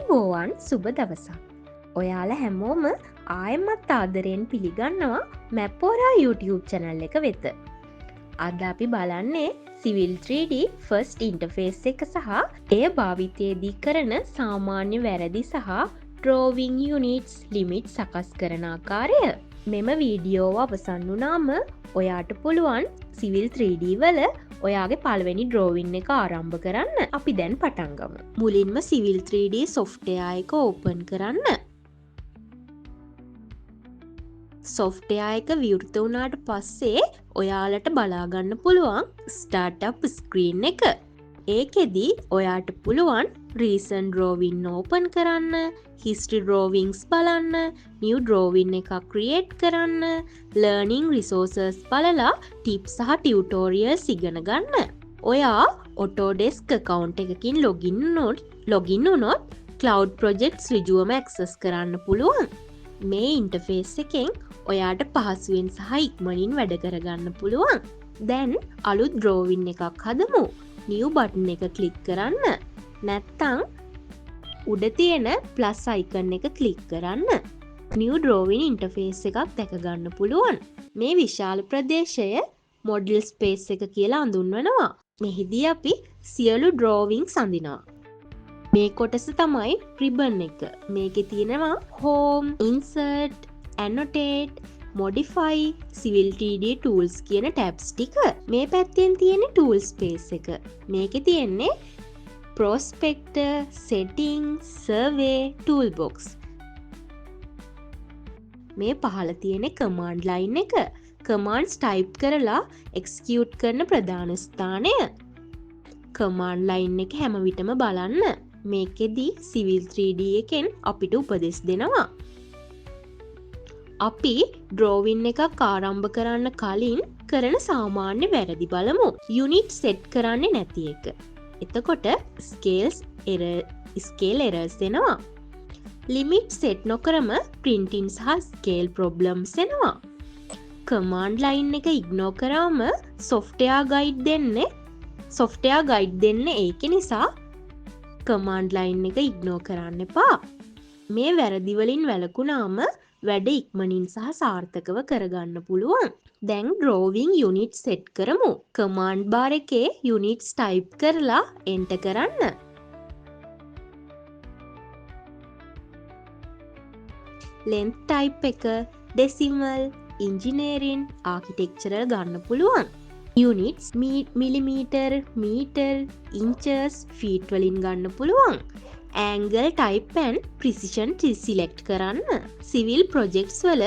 අයිබෝවන් සුබ දවසක්. ඔයාලා හැමෝම ආයෙමත් ආදරයෙන් පිළිගන්නවා මැප්පෝරා YouTube channel එක වෙත. අද අපි බලන්නේ Civil 3D first interface එක සහ එය භාවිතයේදී කරන සාමාන්‍ය වැරදි සහ drawing units limit සකස් කරන ආකාරය. මෙම වීඩියෝව අවසන් වුණාම ඔයාට පුළුවන් Civil 3D වල ඔයාගේ පළවෙනි ඩ්‍රෝවින් එක ආරම්භ කරන්න. අපි දැන් පටන් ගමු. මුලින්ම Civil 3D software එක ඕපන් කරන්න. software එක විවෘත වුණාට පස්සේ ඔයාලට බලා ගන්න පුළුවන් startup screen එක. ඒකෙදි ඔයාට පුළුවන් recent drawing open කරන්න, history drawings බලන්න, new drawing එකක් create කරන්න, learning resources බලලා tips සහ tutorials ඉගෙන ගන්න. ඔයා Autodesk account එකකින් login වුණොත් cloud projects ඍජුවම access කරන්න පුළුවන්. මේ interface එකෙන් ඔයාට පහසුවෙන් සහ ඉක්මනින් වැඩ කරගන්න පුළුවන්. දැන් අලුත් drawing එකක් හදමු. new button එක click කරන්න. නැත්තං උඩ තියෙන plus icon එක click කරන්න. new drawing interface එකක් දැක ගන්න පුළුවන්. මේ විශාල ප්‍රදේශය model space එක කියලා හඳුන්වනවා. මෙහිදී අපි සියලු drawings අඳිනවා. මේ කොටස තමයි ribbon එක. මේකේ තියෙනවා home, insert, annotate, modify, Civil 3D tools කියන tabs ටික. මේ පැත්තෙන් තියෙන tool space එක. මේකේ තියෙන්නේ prospector, settings, survey, toolbox. මේ පහළ තියෙන command line එක. commands type කරලා execute කරන ප්‍රධාන ස්ථානය. command line එක හැම විටම බලන්න. මේකෙදී Civil 3D එකෙන් අපිට උපදෙස් දෙනවා. අපි drawing එකක් ආරම්භ කරන්න කලින් කරන සාමාන්‍ය වැරදි බලමු. unit set කරන්නේ නැති එක. එතකොට scale errors එනවා. limit set නොකරම printing සහ scale problems එනවා. command line එක ignore කරාම software guide දෙන්නේ ඒක නිසා command line එක ignore කරන්න එපා. මේ වැරදි වලින් වැළකුණාම වැඩ ඉක්මනින් සහ සාර්ථකව කරගන්න පුළුවන්. දැන් drawing unit set කරමු. command bar එකේ units type කරලා enter කරන්න. length type එක decimal, engineering, architectural ගන්න පුළුවන්. units millimeter, meter, inches, feet වලින් ගන්න පුළුවන්. angle type and precision select කරන්න. civil projects වල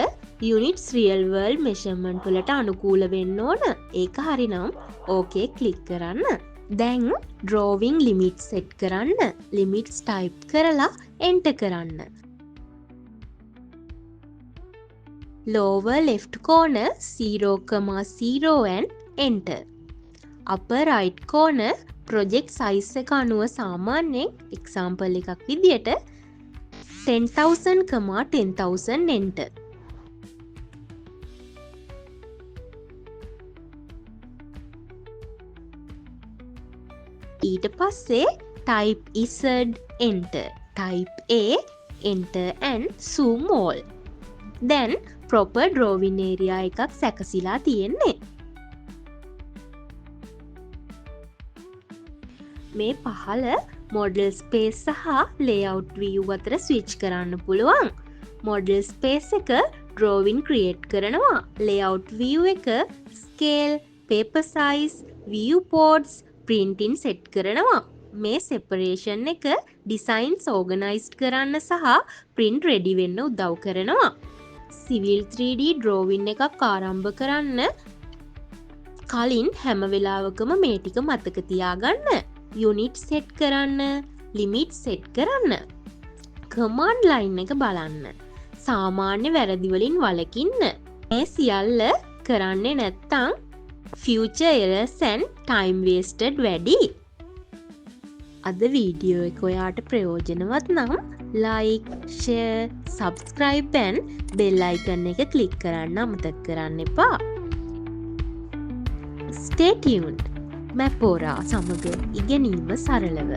units real world measurement වලට අනුකූල වෙන්න ඕන. ඒක හරිනම් okay click කරන්න. දැන් drawing limit set කරන්න. limits type කරලා enter කරන්න. lower left corner 0,0 and enter. upper right corner project size එක අනුව සාමාන්‍යයෙන් example එකක් විදියට 10,000,10,000 enter. ඊට පස්සේ type Z enter. type A enter and zoom all. දැන් proper drawing area එකක් සැකසීලා තියෙන්නේ. මේ පහළ model space සහ layout view අතර switch කරන්න පුළුවන්. model space එක drawing create කරනවා. layout view එක scale, paper size, viewports, printing set කරනවා. මේ separation එක designs organized කරන්න සහ print ready වෙන්න උදව් කරනවා. Civil 3D drawing එකක් ආරම්භ කරන්න කලින් හැම වෙලාවකම මේ ටික මතක තියාගන්න. unit set කරන්න, limit set කරන්න, command line එක බලන්න, සාමාන්‍ය වැරදි වලින් වළකින්න. මේ සියල්ල කරන්නේ නැත්තම් future errors and time wasted වැඩි. අද වීඩියෝ එක ඔයාට ප්‍රයෝජනවත් නම් like, share, subscribe and bell icon එක click කරන්න අමතක කරන්න එපා. Stay tuned. මැපෝරා සමග ඉගෙනීම සරලව.